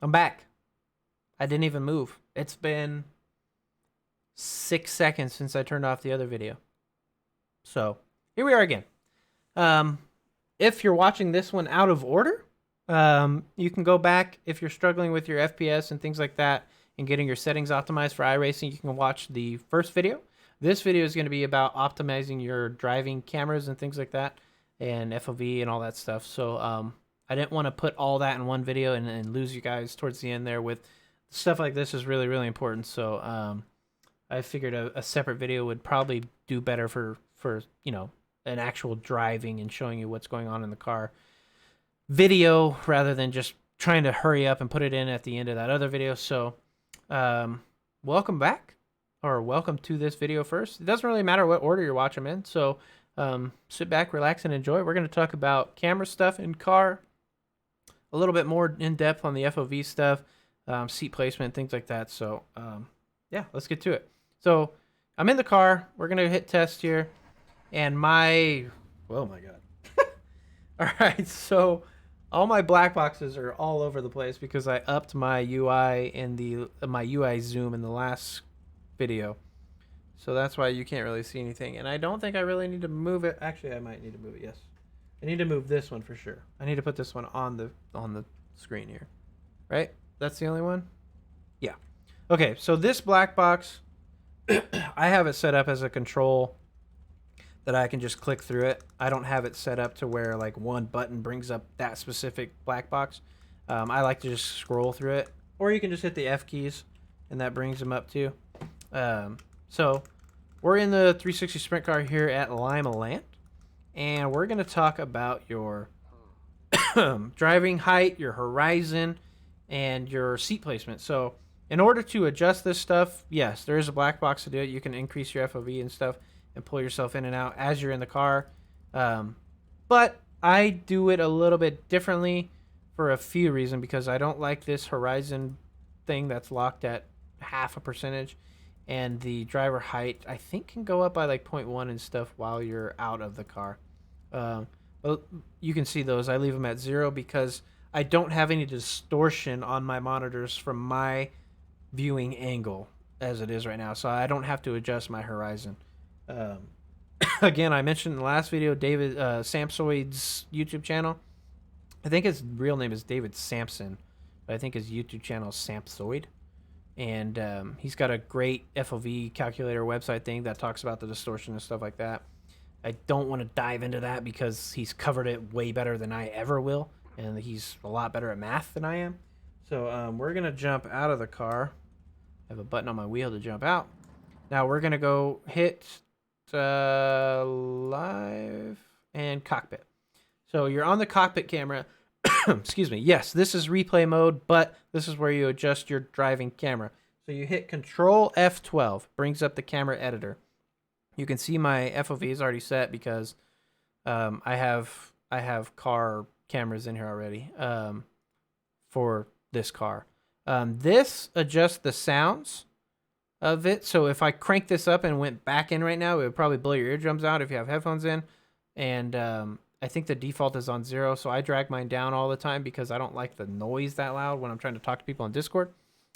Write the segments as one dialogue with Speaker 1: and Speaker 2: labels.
Speaker 1: I'm back. I didn't even move. It's been 6 seconds since I turned off the other video. So here we are again. Um, if you're watching this one out of order, you can go back if you're struggling with your FPS and things like that and getting your settings optimized for iRacing. You can watch the first video. This video is going to be about optimizing your driving cameras and things like that, and FOV and all that stuff. So I didn't want to put all that in one video and lose you guys towards the end there with stuff like this is really, really important. So I figured a separate video would probably do better for an actual driving and showing you what's going on in the car video rather than just trying to hurry up and put it in at the end of that other video. So welcome back, or welcome to this video first. It doesn't really matter what order you're watching them in. So sit back, relax, and enjoy. We're going to talk about camera stuff in car, a little bit more in depth on the FOV stuff, seat placement, things like that. So yeah, let's get to it. So I'm in the car. We're going to hit test here. And oh my God. All right. So all my black boxes are all over the place because I upped my UI in my UI zoom in the last video. So that's why you can't really see anything. And I don't think I really need to move it. Actually, I might need to move it. Yes. I need to move this one for sure. I need to put this one on the screen here. Right? That's the only one? Yeah. Okay, so this black box, I have it set up as a control that I can just click through it. I don't have it set up to where like one button brings up that specific black box. I like to just scroll through it, or you can just hit the F keys and that brings them up too. So we're in the 360 sprint car here at Lima Land, and we're going to talk about your driving height, your horizon, and your seat placement. So in order to adjust this stuff, yes, there is a black box to do it. You can increase your FOV and stuff and pull yourself in and out as you're in the car. But I do it a little bit differently for a few reasons, because I don't like this horizon thing that's locked at half a percentage, and the driver height I think can go up by like 0.1 and stuff while you're out of the car. Well, you can see those. I leave them at 0 because I don't have any distortion on my monitors from my viewing angle as it is right now, so I don't have to adjust my horizon. Again, I mentioned in the last video David Samsoid's YouTube channel. I think his real name is David Sampson, but I think his YouTube channel is Samsoid. And he's got a great FOV calculator website thing that talks about the distortion and stuff like that. I don't want to dive into that because he's covered it way better than I ever will, and he's a lot better at math than I am. So we're going to jump out of the car. I have a button on my wheel to jump out. Now we're going to go hit live and cockpit. So you're on the cockpit camera. Excuse me. Yes, this is replay mode, but this is where you adjust your driving camera. So you hit Control F12, brings up the camera editor. You can see my FOV is already set because I have car cameras in here already for this car. This adjusts the sounds of it. So if I crank this up and went back in right now, it would probably blow your eardrums out if you have headphones in. And I think the default is on 0, so I drag mine down all the time because I don't like the noise that loud when I'm trying to talk to people on Discord.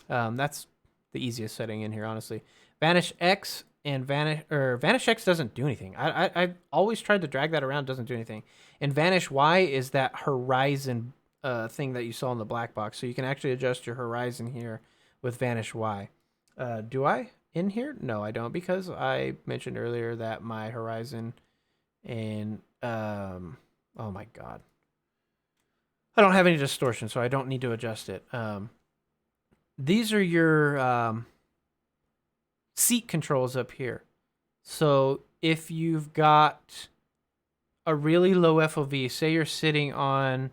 Speaker 1: That's the easiest setting in here, honestly. Vanish X and Vanish X doesn't do anything. I've always tried to drag that around, doesn't do anything. And Vanish Y is that horizon thing that you saw in the black box. So you can actually adjust your horizon here with Vanish Y. Do I in here? No, I don't, because I mentioned earlier that my horizon and oh my God, I don't have any distortion, so I don't need to adjust it. These are your seat controls up here. So if you've got a really low FOV, say you're sitting on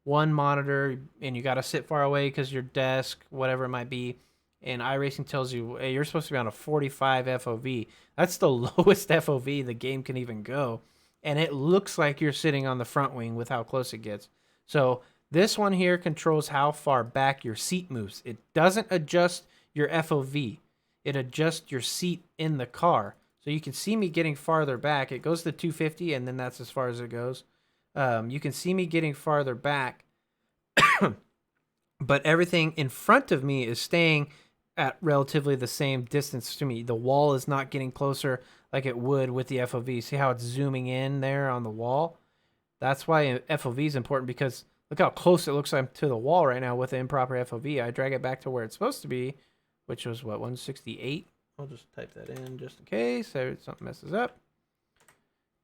Speaker 1: one monitor and you got to sit far away because your desk, whatever it might be, and iRacing tells you, hey, you're supposed to be on a 45 FOV. That's the lowest FOV the game can even go. And it looks like you're sitting on the front wing with how close it gets. So this one here controls how far back your seat moves. It doesn't adjust your FOV. It adjusts your seat in the car. So you can see me getting farther back. It goes to 250, and then that's as far as it goes. You can see me getting farther back but everything in front of me is staying at relatively the same distance to me. The wall is not getting closer like it would with the FOV. See how it's zooming in there on the wall? That's why FOV is important, because look how close it looks like to the wall right now with the improper FOV. I drag it back to where it's supposed to be, which was what, 168? I'll just type that in just in case something messes up.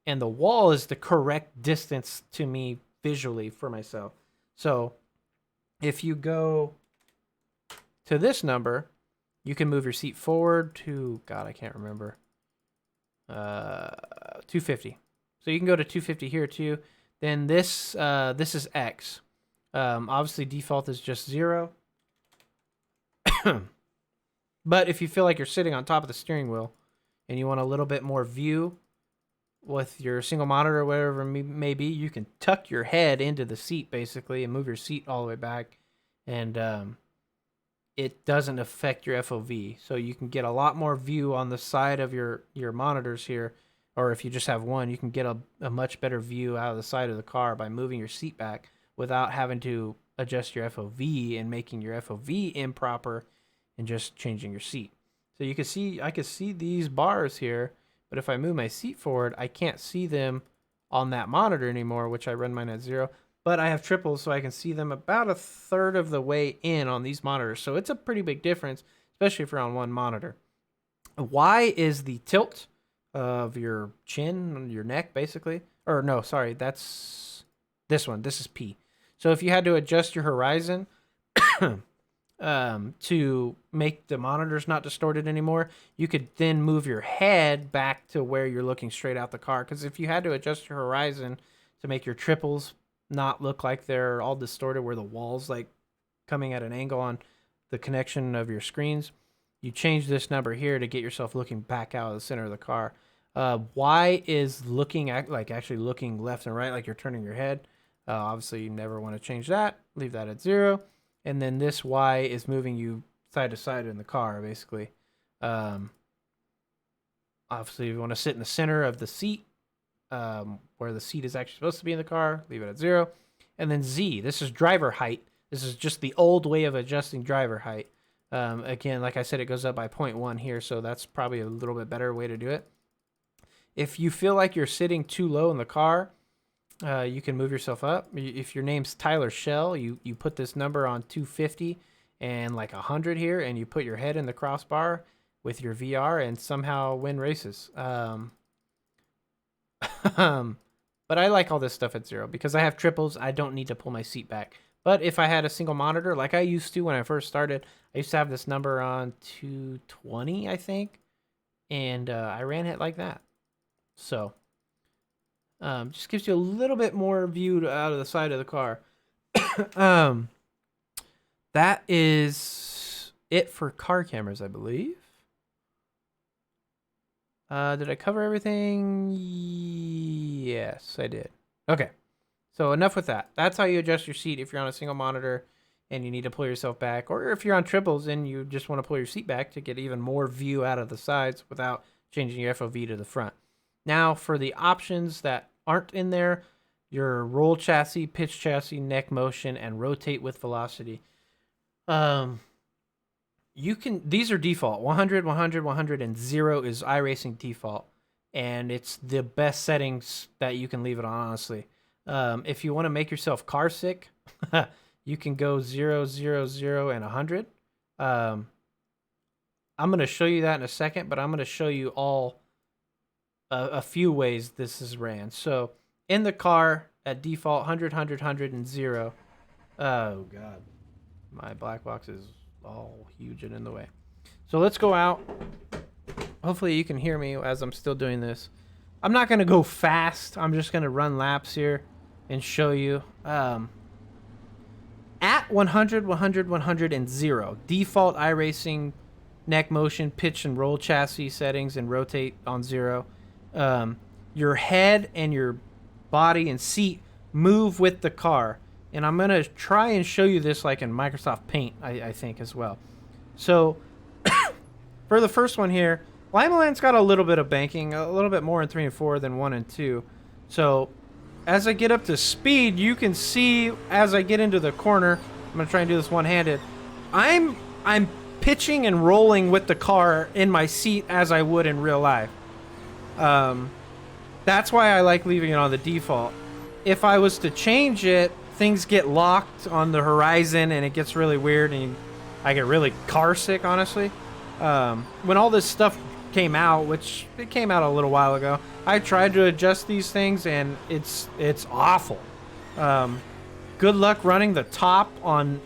Speaker 1: And the wall is the correct distance to me visually for myself. So if you go to this number, you can move your seat forward to, God, I can't remember, 250. So you can go to 250 here too. Then this is X. Obviously default is just 0. But if you feel like you're sitting on top of the steering wheel and you want a little bit more view with your single monitor or whatever it may be, you can tuck your head into the seat basically and move your seat all the way back, and it doesn't affect your FOV. So you can get a lot more view on the side of your monitors here, or if you just have one, you can get a much better view out of the side of the car by moving your seat back without having to adjust your FOV and making your FOV improper and just changing your seat. So you can see, I can see these bars here, but if I move my seat forward, I can't see them on that monitor anymore, which I run mine at 0. But I have triples, so I can see them about a third of the way in on these monitors. So it's a pretty big difference, especially if you're on one monitor. Y is the tilt of your chin, your neck, basically. Or no, sorry, that's this one. This is P. So if you had to adjust your horizon to make the monitors not distorted anymore, you could then move your head back to where you're looking straight out the car. Because if you had to adjust your horizon to make your triples not look like they're all distorted, where the wall's like coming at an angle on the connection of your screens, you change this number here to get yourself looking back out of the center of the car. Y is looking at, like, actually looking left and right, like you're turning your head. Obviously you never want to change that. Leave that at 0. And then this Y is moving you side to side in the car, basically. Obviously, if you want to sit in the center of the seat, where the seat is actually supposed to be in the car, leave it at 0. And then Z, this is driver height. This is just the old way of adjusting driver height. Again, like I said, it goes up by 0.1 here, so that's probably a little bit better way to do it. If you feel like you're sitting too low in the car, you can move yourself up. If your name's Tyler Shell, you put this number on 250 and like 100 here, and you put your head in the crossbar with your VR and somehow win races. But I like all this stuff at 0 because I have triples. I don't need to pull my seat back. But if I had a single monitor, like I used to when I first started, I used to have this number on 220, I think, and I ran it like that. So just gives you a little bit more view out of the side of the car. That is it for car cameras, I believe. Did I cover everything? Yes, I did. Okay. So enough with that. That's how you adjust your seat if you're on a single monitor and you need to pull yourself back, or if you're on triples and you just want to pull your seat back to get even more view out of the sides without changing your FOV to the front. Now for the options that aren't in there, your roll chassis, pitch chassis, neck motion, and rotate with velocity. You can, these are default. 100, 100, 100, and 0 is iRacing default. And it's the best settings that you can leave it on, honestly. If you want to make yourself car sick, you can go 0, 0, 0, and 100. I'm going to show you that in a second, but I'm going to show you all a few ways this is ran. So in the car at default, 100, 100, 100, and 0. Oh, God. My black box is all huge and in the way. So let's go out. Hopefully you can hear me as I'm still doing this. I'm not going to go fast. I'm just going to run laps here and show you. At 100, 100, 100, and 0, default iRacing neck motion, pitch, and roll chassis settings, and rotate on 0. Your head and your body and seat move with the car. And I'm going to try and show you this like in Microsoft Paint, I think, as well. So for the first one here, Lima Land's got a little bit of banking, a little bit more in 3 and 4 than 1 and 2. So as I get up to speed, you can see as I get into the corner, I'm gonna try and do this one-handed. I'm pitching and rolling with the car in my seat as I would in real life. That's why I like leaving it on the default. If I was to change it, things get locked on the horizon and it gets really weird and I get really car sick, honestly. When all this stuff came out, which it came out a little while ago, I tried to adjust these things and it's awful. Good luck running the top on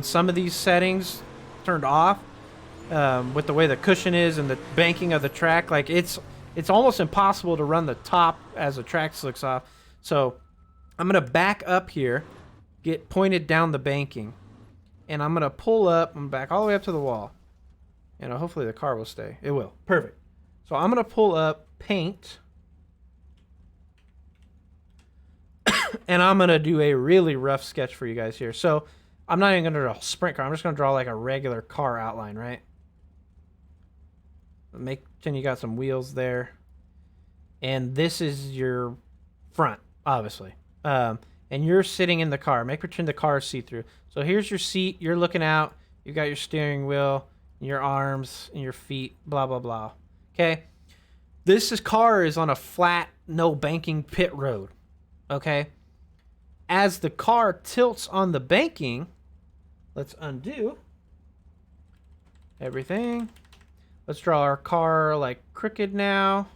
Speaker 1: some of these settings turned off, with the way the cushion is and the banking of the track. Like it's almost impossible to run the top as the track slicks off. So I'm gonna back up here, get pointed down the banking, and I'm gonna pull up. I'm back all the way up to the wall, and hopefully the car will stay. It will. Perfect. So I'm gonna pull up paint, and I'm gonna do a really rough sketch for you guys here. So I'm not even gonna draw a sprint car. I'm just gonna draw like a regular car outline, right? Make pretend you got some wheels there, and this is your front, obviously. And you're sitting in the car. Make pretend the car is see-through. So here's your seat. You're looking out. You got your steering wheel, your arms, and your feet. Blah blah blah. Okay. Car is on a flat, no banking pit road. Okay. As the car tilts on the banking, let's undo everything. Let's draw our car like crooked now.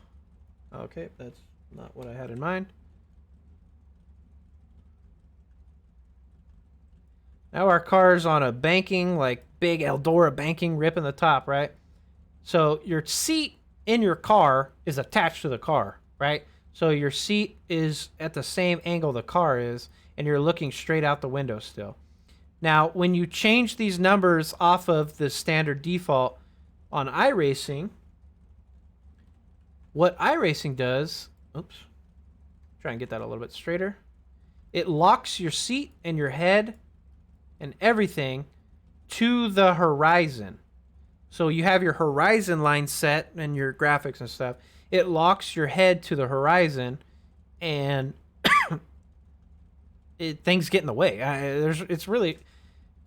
Speaker 1: Okay, that's not what I had in mind. Now our car's on a banking, like big Eldora banking, ripping the top, right? So your seat in your car is attached to the car, right? So your seat is at the same angle the car is, and you're looking straight out the window still. Now, when you change these numbers off of the standard default on iRacing, what iRacing does, oops, try and get that a little bit straighter. It locks your seat and your head and everything to the horizon. So you have your horizon line set and your graphics and stuff. It locks your head to the horizon, and things get in the way.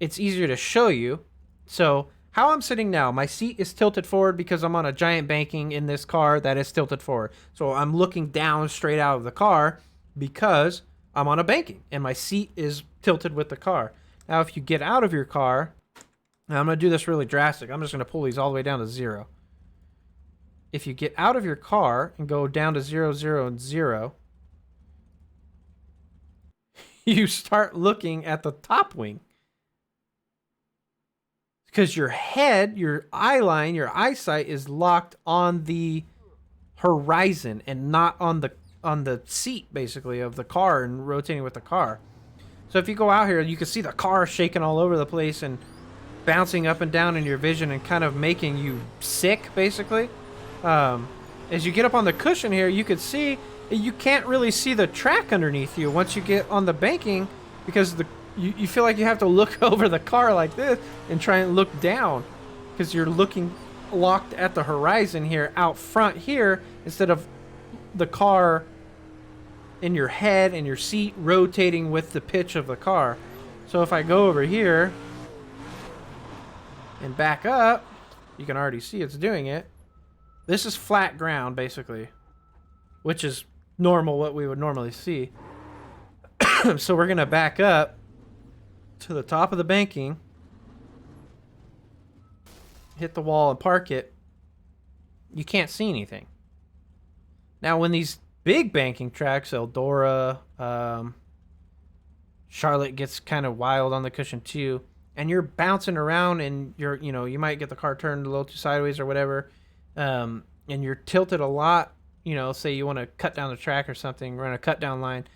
Speaker 1: It's easier to show you. So how I'm sitting now, my seat is tilted forward because I'm on a giant banking in this car that is tilted forward. So I'm looking down straight out of the car because I'm on a banking and my seat is tilted with the car. Now, if you get out of your car, now I'm going to do this really drastic. I'm just going to pull these all the way down to 0. If you get out of your car and go down to 0, 0, and 0, you start looking at the top wing. Because your head, your eye line, your eyesight is locked on the horizon and not on the seat, basically, of the car and rotating with the car. So if you go out here, you can see the car shaking all over the place and bouncing up and down in your vision and kind of making you sick, basically. As you get up on the cushion here, you can see you can't really see the track underneath you once you get on the banking, because you feel like you have to look over the car like this and try and look down because you're looking locked at the horizon here out front here instead of the car in your head and your seat rotating with the pitch of the car. So if I go over here and back up, you can already see it's doing it. This is flat ground, basically, which is normal, what we would normally see. So we're going to back up to the top of the banking, hit the wall and park it. You can't see anything. Now, when these big banking tracks, Eldora, Charlotte gets kind of wild on the cushion too, and you're bouncing around and you might get the car turned a little too sideways or whatever, and you're tilted a lot, say you want to cut down the track or something, run a cut down line.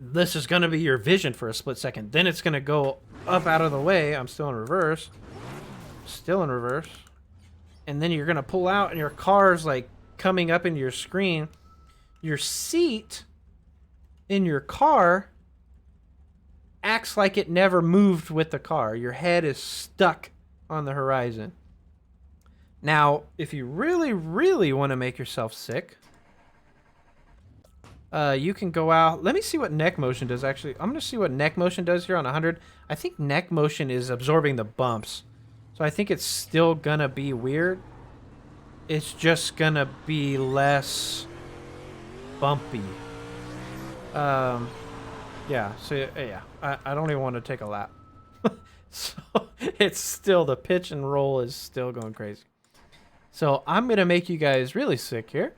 Speaker 1: This is going to be your vision for a split second. Then it's going to go up out of the way. I'm still in reverse. Still in reverse. And then you're going to pull out and your car's like coming up into your screen. Your seat in your car acts like it never moved with the car. Your head is stuck on the horizon. Now, if you really, really want to make yourself sick, You can go out. Let me see what neck motion does, actually. I'm going to see what neck motion does here on 100. I think neck motion is absorbing the bumps. So I think it's still going to be weird. It's just going to be less bumpy. Yeah, so yeah. I don't even want to take a lap. So it's still, the pitch and roll is still going crazy. So I'm going to make you guys really sick here.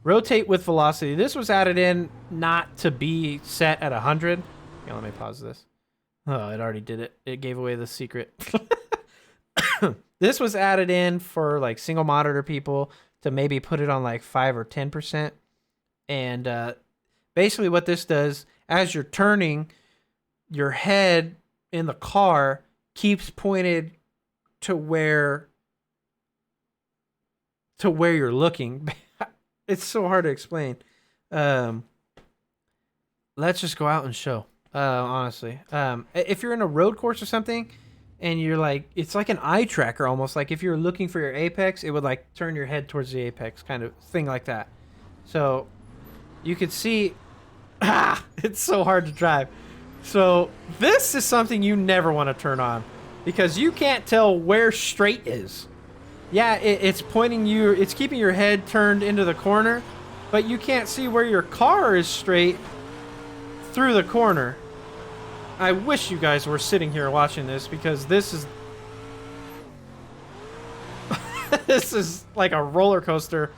Speaker 1: Rotate with velocity. This was added in not to be set at 100. Yeah, let me pause this. Oh, it already did it. It gave away the secret. This was added in for like single monitor people to maybe put it on like 5 or 10%. And basically what this does, as you're turning, your head in the car keeps pointed to where you're looking. It's so hard to explain. Let's just go out and show. Honestly, if you're in a road course or something, and you're like, it's like an eye tracker almost. Like if you're looking for your apex, it would like turn your head towards the apex, kind of thing like that. So you could see, it's so hard to drive. So this is something you never want to turn on because you can't tell where straight is. Yeah, it's pointing you, it's keeping your head turned into the corner, but you can't see where your car is straight through the corner. I wish you guys were sitting here watching this because this is this is like a roller coaster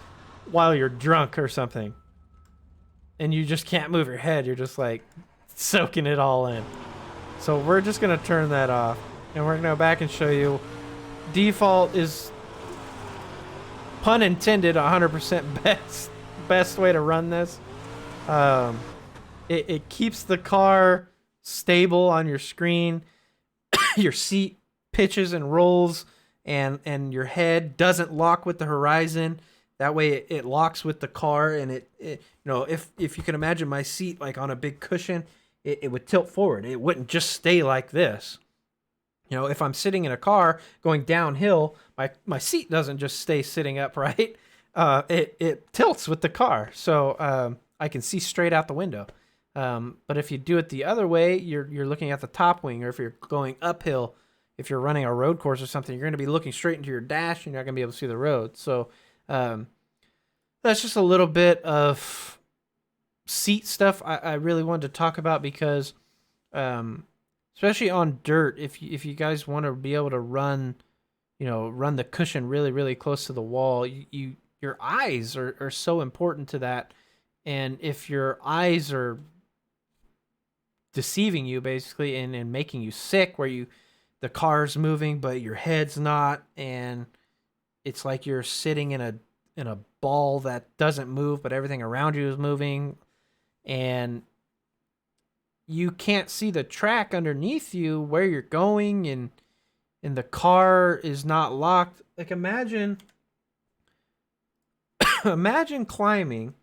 Speaker 1: while you're drunk or something. And you just can't move your head. You're just like soaking it all in. So we're just going to turn that off. And we're going to go back and show you. Default is, pun intended, 100% best way to run this. It keeps the car stable on your screen. Your seat pitches and rolls, and your head doesn't lock with the horizon. That way it locks with the car, and it you know, if you can imagine my seat like on a big cushion, it would tilt forward. It wouldn't just stay like this. You know, if I'm sitting in a car going downhill, my seat doesn't just stay sitting upright. It tilts with the car, so I can see straight out the window. But if you do it the other way, you're looking at the top wing, or if you're going uphill, if you're running a road course or something, you're going to be looking straight into your dash. You're not going to be able to see the road. So that's just a little bit of seat stuff I really wanted to talk about because, especially on dirt, if you guys want to be able to run the cushion really, really close to the wall, your eyes are so important to that. And if your eyes are deceiving you basically and making you sick, where the car's moving but your head's not, and it's like you're sitting in a ball that doesn't move but everything around you is moving, and you can't see the track underneath you where you're going, and the car is not locked. Like imagine climbing.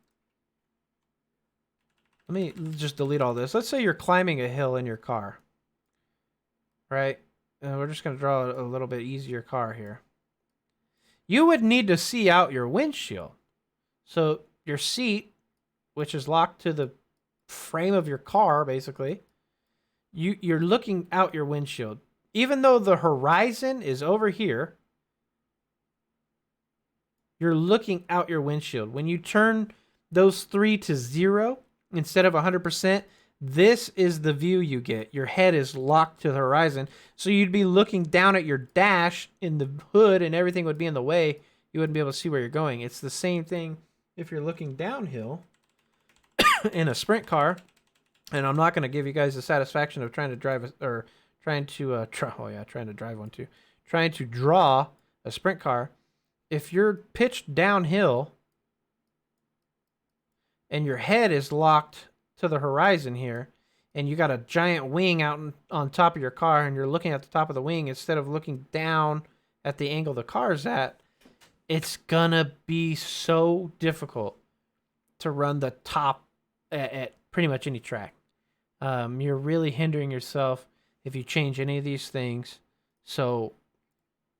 Speaker 1: Let me just delete all this. Let's say you're climbing a hill in your car, right? We're just going to draw a little bit easier car here. You would need to see out your windshield. So your seat, which is locked to the frame of your car, basically, you're looking out your windshield. Even though the horizon is over here, you're looking out your windshield. When you turn those 3 to 0, instead of 100%, this is the view you get. Your head is locked to the horizon. So you'd be looking down at your dash in the hood and everything would be in the way. You wouldn't be able to see where you're going. It's the same thing if you're looking downhill in a sprint car. And I'm not going to give you guys the satisfaction of trying to drive trying to drive one too. Trying to draw a sprint car. If you're pitched downhill and your head is locked to the horizon here, and you got a giant wing out on top of your car, and you're looking at the top of the wing instead of looking down at the angle the car's at, it's gonna be so difficult to run the top at pretty much any track. You're really hindering yourself if you change any of these things. So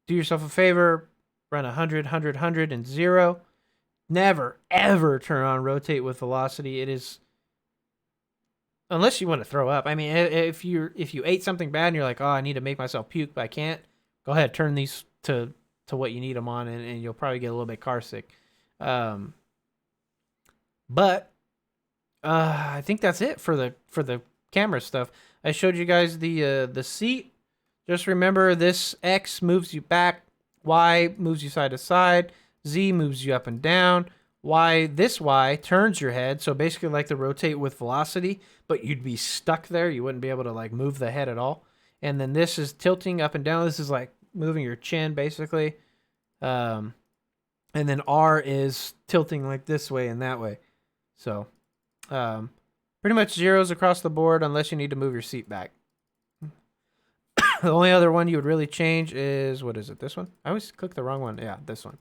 Speaker 1: do yourself a favor, run 100, 100, 100, and 0. never, ever turn on rotate with velocity. It is, unless you want to throw up. I mean, if you ate something bad and you're like, oh, I need to make myself puke, but I can't, go ahead, turn these to what you need them on, and you'll probably get a little bit car sick. But I think that's it for the camera stuff. I showed you guys the seat. Just remember, this X moves you back, Y moves you side to side, Z moves you up and down. This Y turns your head, so basically like the rotate with velocity, but you'd be stuck there. You wouldn't be able to like move the head at all. And then this is tilting up and down. This is like moving your chin basically. And then R is tilting like this way and that way. So pretty much zeros across the board unless you need to move your seat back. The only other one you would really change is, what is it, this one? I always click the wrong one. Yeah, this one.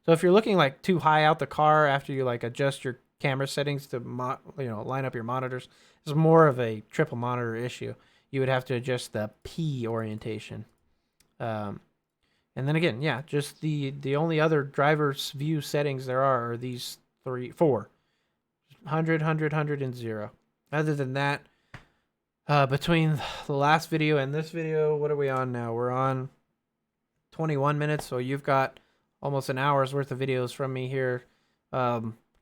Speaker 1: So if you're looking like too high out the car after you like adjust your camera settings to line up your monitors, it's more of a triple monitor issue. You would have to adjust the P orientation. And then again, yeah, just the only other driver's view settings there are these four. 100, 100, 100, and 0. Other than that, between the last video and this video, what are we on now? We're on 21 minutes, so you've got almost an hour's worth of videos from me here,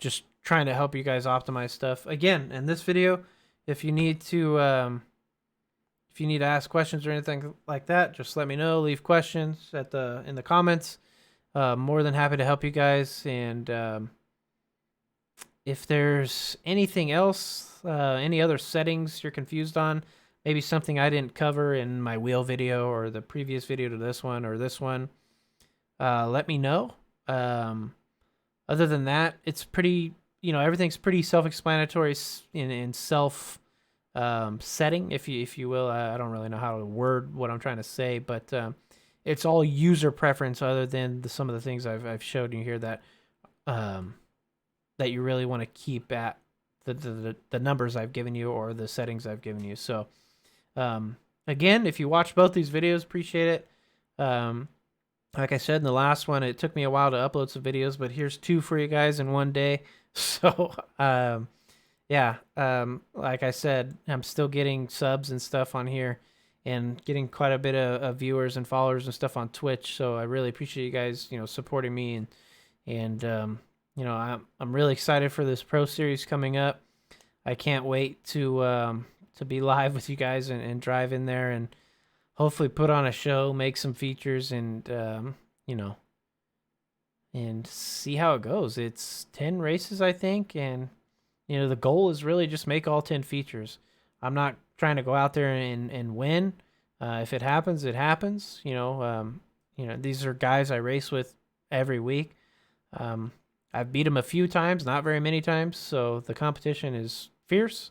Speaker 1: just trying to help you guys optimize stuff. Again, in this video, if you need to ask questions or anything like that, just let me know. Leave questions in the comments. More than happy to help you guys. And if there's anything else, any other settings you're confused on, maybe something I didn't cover in my wheel video or the previous video to this one or this one, let me know. Other than that, it's pretty, everything's pretty self-explanatory in self setting, if you will. I don't really know how to word what I'm trying to say, but it's all user preference other than some of the things I've showed you here that that you really want to keep at the numbers I've given you or the settings I've given you. So again, if you watch both these videos, appreciate it. Like I said in the last one, it took me a while to upload some videos, but here's 2 for you guys in one day. So yeah, like I said, I'm still getting subs and stuff on here and getting quite a bit of viewers and followers and stuff on Twitch. So I really appreciate you guys, supporting me, and I'm really excited for this Pro Series coming up. I can't wait to be live with you guys and drive in there and hopefully put on a show, make some features, and and see how it goes. It's 10 races, I think, and the goal is really just make all 10 features. I'm not trying to go out there and win. If it happens, it happens. These are guys I race with every week. I've beat them a few times, not very many times, so the competition is fierce,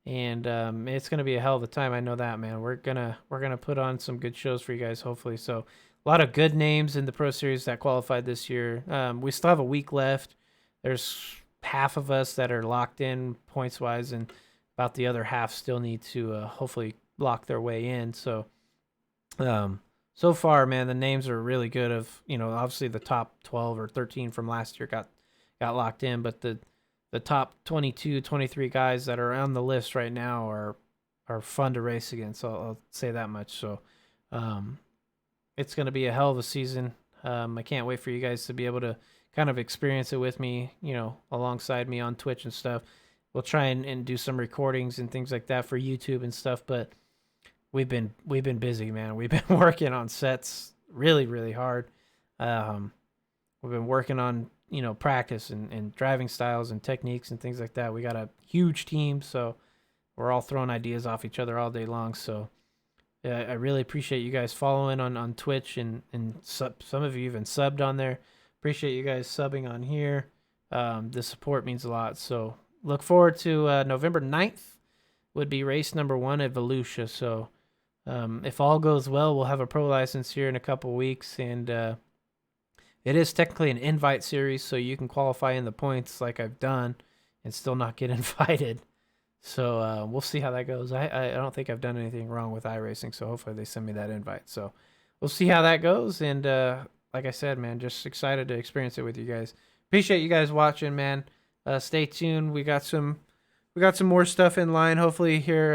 Speaker 1: and it's gonna be a hell of a time. I know that, man. We're gonna put on some good shows for you guys, hopefully. So a lot of good names in the Pro Series that qualified this year. We still have a week left. There's half of us that are locked in points wise, and about the other half still need to hopefully lock their way in. So so far, man, the names are really good. Obviously the top 12 or 13 from last year got locked in, but the top 22, 23 guys that are on the list right now are fun to race against. So I'll say that much. So it's going to be a hell of a season. I can't wait for you guys to be able to kind of experience it with me, alongside me on Twitch and stuff. We'll try and do some recordings and things like that for YouTube and stuff, but we've been busy, man. We've been working on sets really, really hard. We've been working on, practice and driving styles and techniques and things like that. We got a huge team, so we're all throwing ideas off each other all day long. So I really appreciate you guys following on Twitch, and some of you even subbed on there. Appreciate you guys subbing on here. The support means a lot. So look forward to November 9th would be race number 1 at Volusia. So if all goes well, we'll have a pro license here in a couple weeks, and it is technically an invite series, so you can qualify in the points like I've done and still not get invited. So we'll see how that goes. I don't think I've done anything wrong with iRacing, so hopefully they send me that invite. So we'll see how that goes. And like I said, man, just excited to experience it with you guys. appreciate you guys watching, man. Stay tuned. We got some more stuff in line. Hopefully here,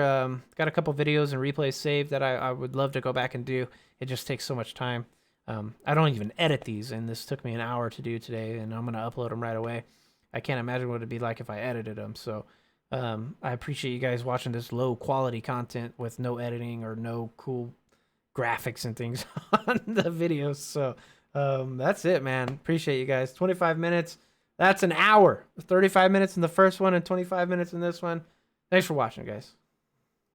Speaker 1: got a couple videos and replays saved that I would love to go back and do. It just takes so much time. I don't even edit these, and this took me an hour to do today, and I'm gonna upload them right away. I can't imagine what it'd be like if I edited them. So I appreciate you guys watching this low quality content with no editing or no cool graphics and things on the videos. So that's it, man. Appreciate you guys. 25 minutes. That's an hour. 35 minutes in the first one and 25 minutes in this one. Thanks for watching, guys.